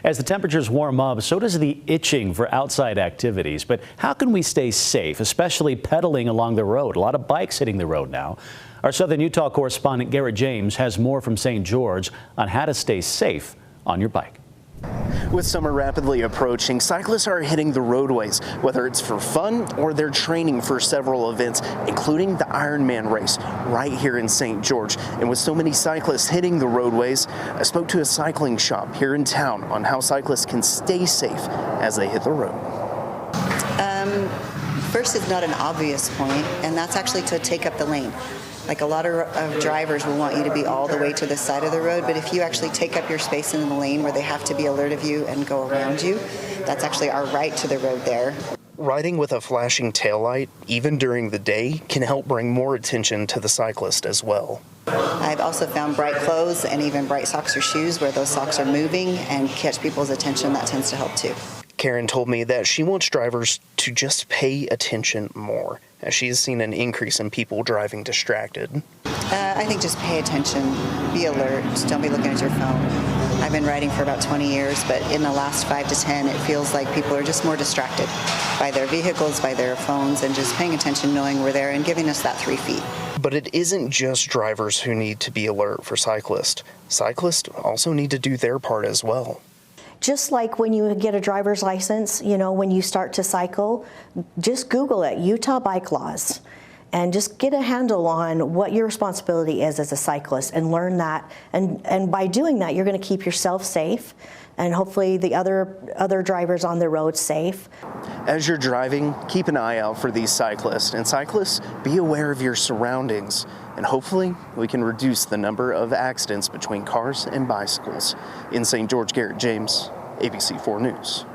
As the temperatures warm up, so does the itching for outside activities. But how can we stay safe, especially pedaling along the road? A lot of bikes hitting the road now. Our Southern Utah correspondent Garrett James has more from St. George on how to stay safe on your bike. With summer rapidly approaching, cyclists are hitting the roadways, whether it's for fun or they're training for several events, including the Ironman race right here in St. George. And with so many cyclists hitting the roadways, I spoke to a cycling shop here in town on how cyclists can stay safe as they hit the road. First is not an obvious point, and that's actually to take up the lane. Like a lot of drivers will want you to be all the way to the side of the road, but if you actually take up your space in the lane where they have to be alert of you and go around you, that's actually our right to the road there. Riding with a flashing taillight, even during the day, can help bring more attention to the cyclist as well. I've also found bright clothes and even bright socks or shoes where those socks are moving and catch people's attention. That tends to help too. Karen told me that she wants drivers to just pay attention more, as she has seen an increase in people driving distracted. I think just pay attention, be alert, just don't be looking at your phone. I've been riding for about 20 years, but in the last 5 to 10, it feels like people are just more distracted by their vehicles, by their phones, and just paying attention, knowing we're there and giving us that 3 feet. But it isn't just drivers who need to be alert for cyclists. Cyclists also need to do their part as well. Just like when you get a driver's license, when you start to cycle, just Google it, Utah bike laws, and just get a handle on what your responsibility is as a cyclist and learn that. And by doing that, you're going to keep yourself safe and hopefully the other drivers on the road safe. As you're driving, keep an eye out for these cyclists. And cyclists, be aware of your surroundings. And hopefully we can reduce the number of accidents between cars and bicycles. In St. George, Garrett James, ABC 4 News.